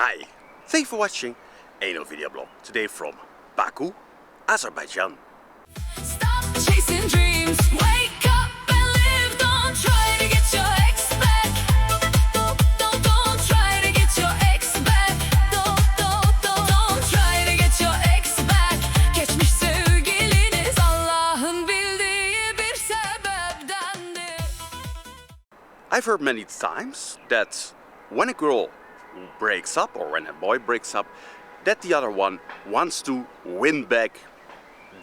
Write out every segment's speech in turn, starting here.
Hi, thanks for watching a new video blog today from Baku, Azerbaijan. Stop chasing dreams, wake up and live. Don't try to get your ex back. Don't try to get your ex back. Don't try to get your ex back. Geçmiş sevgiliniz Allah'ın bildiği bir sebeptendir. I've heard many times that when a girl breaks up or when a boy breaks up, that the other one wants to win back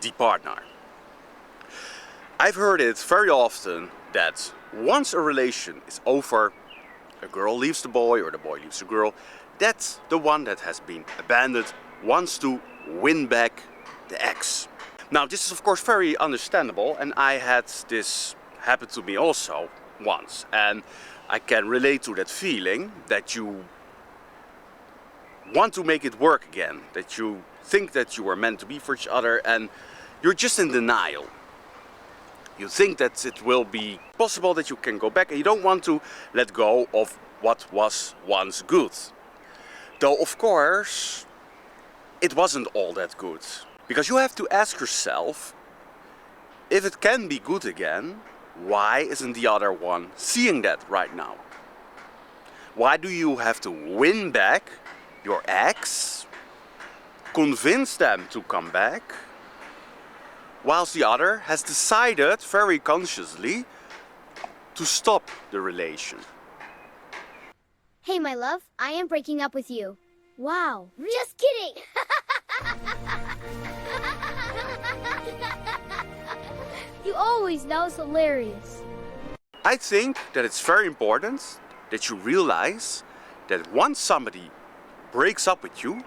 the partner. I've heard it very often that once a relation is over, a girl leaves the boy or the boy leaves the girl, that the one that has been abandoned wants to win back the ex. Now this is of course very understandable, and I had this happen to me also once, and I can relate to that feeling that you want to make it work again, that you think that you were meant to be for each other and you're just in denial. You think that it will be possible that you can go back and you don't want to let go of what was once good. Though of course it wasn't all that good. Because you have to ask yourself, if it can be good again, why isn't the other one seeing that right now? Why do you have to win back your ex, convince them to come back, whilst the other has decided very consciously to stop the relation? Hey, my love, I am breaking up with you. Wow. Just kidding. You always know it's hilarious. I think that it's very important that you realize that once somebody breaks up with you,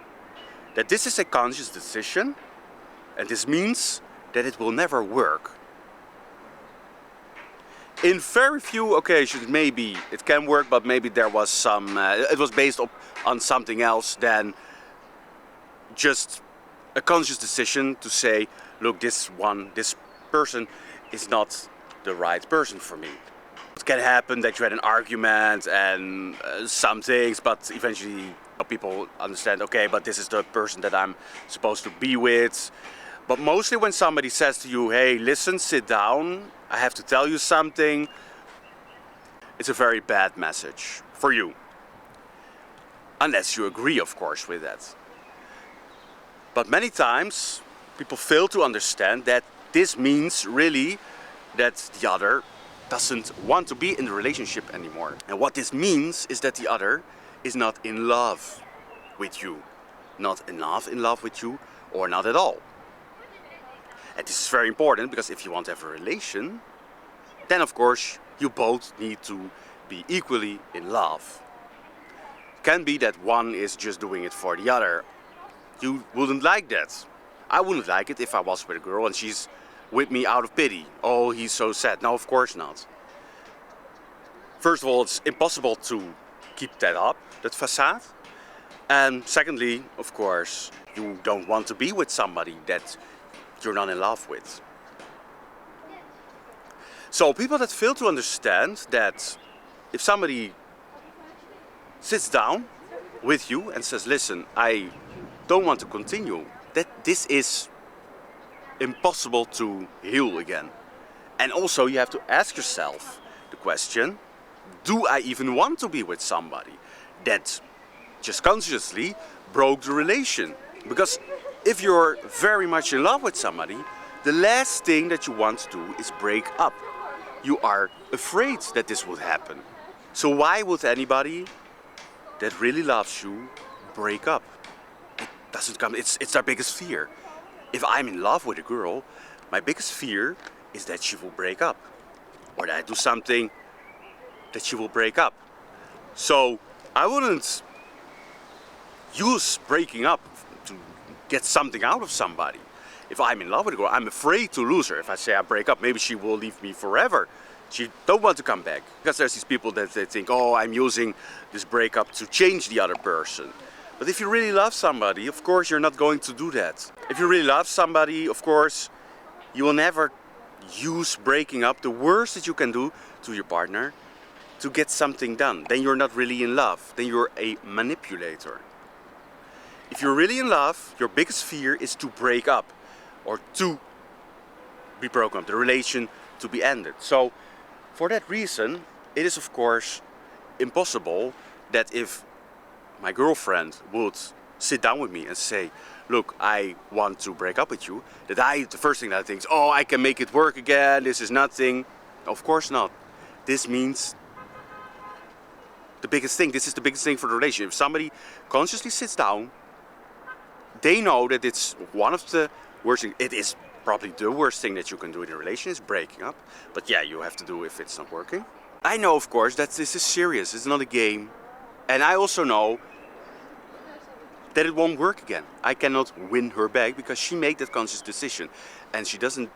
that this is a conscious decision, and this means that it will never work. In very few occasions maybe it can work, but maybe there was some, it was based on something else than just a conscious decision to say, look, this person is not the right person for me. It can happen that you had an argument and some things, but eventually people understand, okay, but this is the person that I'm supposed to be with. But mostly when somebody says to you, hey, listen, sit down, I have to tell you something, it's a very bad message for you. Unless you agree, of course, with that. But many times people fail to understand that this means really that the other doesn't want to be in the relationship anymore. And what this means is that the other is not in love with you. Not enough in love with you, or not at all. And this is very important, because if you want to have a relation, then of course you both need to be equally in love. It can be that one is just doing it for the other. You wouldn't like that. I wouldn't like it if I was with a girl and she's with me out of pity. Oh, he's so sad. No, of course not. First of all, it's impossible to keep that up, that facade. And secondly, of course, you don't want to be with somebody that you're not in love with. So people that fail to understand that if somebody sits down with you and says, listen, I don't want to continue, that this is impossible to heal again. And also you have to ask yourself the question, do I even want to be with somebody that just consciously broke the relation? Because if you're very much in love with somebody, the last thing that you want to do is break up. You are afraid that this would happen. So why would anybody that really loves you break up? It doesn't come, it's their biggest fear. If I'm in love with a girl, my biggest fear is that she will break up. Or that I do something that she will break up. So I wouldn't use breaking up to get something out of somebody. If I'm in love with a girl, I'm afraid to lose her. If I say I break up, maybe she will leave me forever. She don't want to come back. Because there's these people that they think, oh, I'm using this breakup to change the other person. But if you really love somebody, of course you're not going to do that. If you really love somebody, of course, you will never use breaking up, the worst that you can do to your partner, to get something done. Then you're not really in love. Then you're a manipulator. if you're really in love, your biggest fear is to break up or to be broken up, the relation to be ended. So for that reason, it is of course impossible that if my girlfriend would sit down with me and say, look, I want to break up with you, that the first thing that I think is, oh, I can make it work again, this is nothing. Of course not. This means the biggest thing, this is the biggest thing for the relationship. If somebody consciously sits down, they know that it's one of the worst things. It is probably the worst thing that you can do in a relation is breaking up. But yeah, you have to do if it's not working. I know, of course, that this is serious. It's not a game. And I also know that it won't work again. I cannot win her back because she made that conscious decision. And she didn't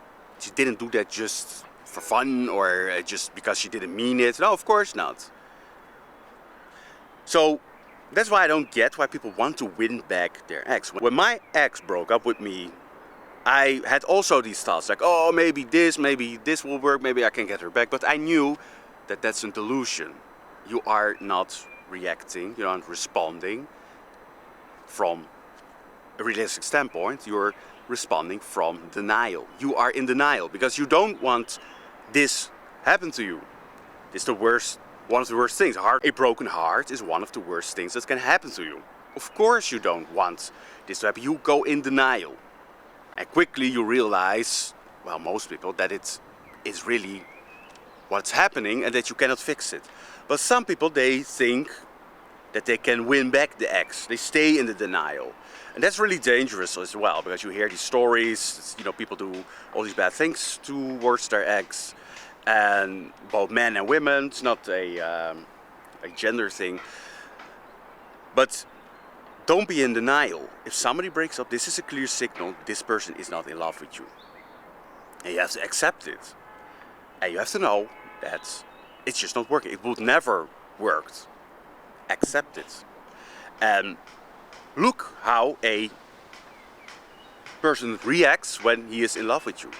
do that just for fun or just because she didn't mean it. No, of course not. So that's why I don't get why people want to win back their ex. When my ex broke up with me, I had also these thoughts like, oh, maybe this will work, maybe I can get her back. But I knew that that's a delusion. You are not reacting, you're not responding from a realistic standpoint. You're responding from denial. You are in denial because you don't want this happen to you. It's the worst, one of the worst things. A broken heart is one of the worst things that can happen to you. Of course you don't want this to happen. You go in denial. And quickly you realize, well, most people, that it is really what's happening and that you cannot fix it. But some people, they think that they can win back the ex. They stay in the denial. And that's really dangerous as well, because you hear these stories, you know, people do all these bad things towards their ex. And both men and women, it's not a gender thing. But don't be in denial. If somebody breaks up, this is a clear signal this person is not in love with you. And you have to accept it. And you have to know that it's just not working. It would never work. Accept it. And look how a person reacts when he is in love with you.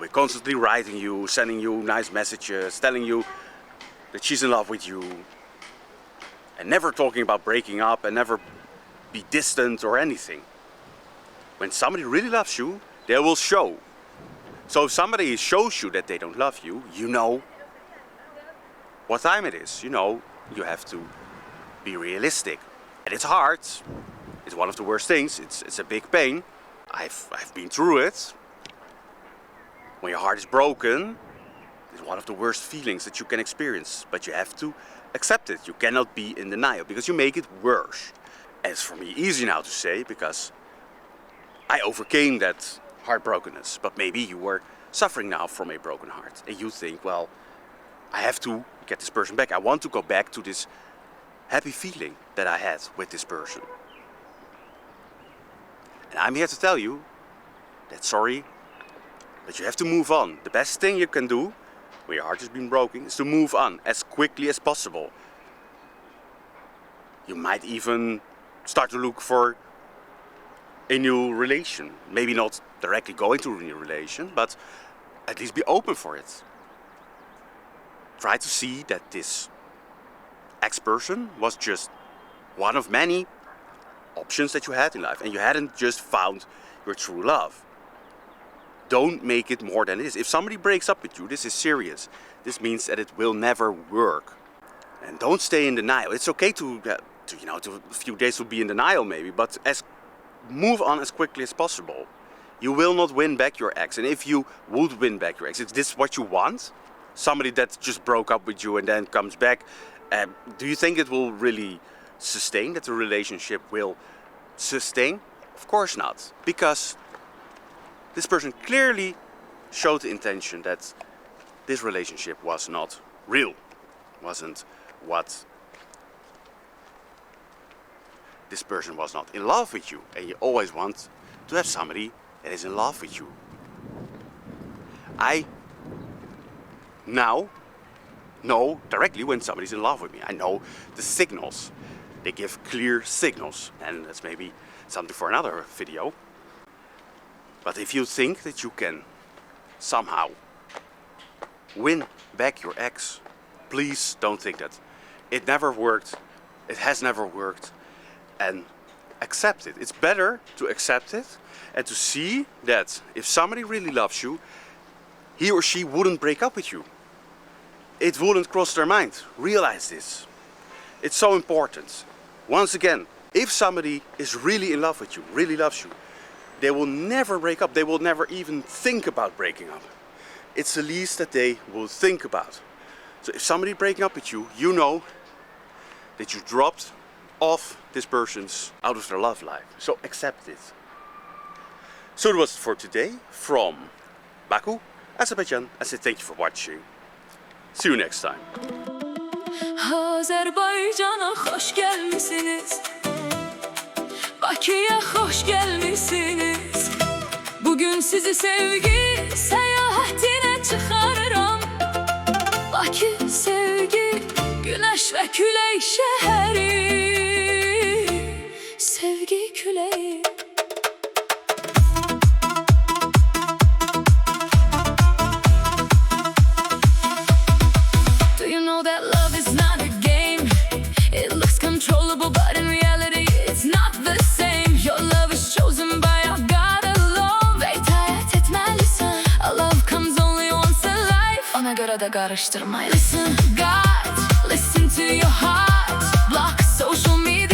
We're constantly writing you, sending you nice messages, telling you that she's in love with you. And never talking about breaking up and never be distant or anything. When somebody really loves you, they will show. So if somebody shows you that they don't love you, you know what time it is. You know you have to be realistic. And it's hard. It's one of the worst things. It's a big pain. I've been through it. When your heart is broken, it's one of the worst feelings that you can experience. But you have to accept it. You cannot be in denial because you make it worse. And it's for me easy now to say because I overcame that heartbrokenness. But maybe you were suffering now from a broken heart. And you think, well, I have to get this person back. I want to go back to this happy feeling that I had with this person. And I'm here to tell you that sorry, but you have to move on. The best thing you can do when your heart has been broken is to move on as quickly as possible. You might even start to look for a new relation. Maybe not directly go into a new relation, but at least be open for it. Try to see that this ex-person was just one of many options that you had in life, and you hadn't just found your true love. Don't make it more than it is. If somebody breaks up with you, this is serious. This means that it will never work. And don't stay in denial. It's okay to a few days to be in denial maybe, but move on as quickly as possible. You will not win back your ex. And if you would win back your ex, is this what you want? Somebody that just broke up with you and then comes back, do you think it will really sustain, that the relationship will sustain? Of course not, because this person clearly showed the intention that this relationship was not real, wasn't what this person was not in love with you, and you always want to have somebody that is in love with you. I now know directly when somebody's in love with me. I know the signals. They give clear signals, and that's maybe something for another video. But if you think that you can somehow win back your ex, please don't think that. It never worked. It has never worked. And accept it. It's better to accept it and to see that if somebody really loves you, he or she wouldn't break up with you. It wouldn't cross their mind. Realize this. It's so important. Once again, if somebody is really in love with you, really loves you, they will never break up. They will never even think about breaking up. It's the least that they will think about. So if somebody breaking up with you, you know that you dropped off this person's out of their love life. So accept it. So that was it for today from Baku, Azerbaijan. I say thank you for watching. See you next time. Azerbaycan'a hoş gelmişsiniz. Bakı'ya hoş gelmişsiniz. Bugün sizi sevgi seyahatine çıkarıram. Bakı sevgi, güneş ve küley şehri. Sevgi küleyi. Do you know that love is not a game? It looks controllable, but in reality it's not the same. Your love is chosen by our God alone. Ve itaat etmelisin. A love comes only once in life. Ona göre de karıştırmayın. Listen God, listen to your heart. Block social media.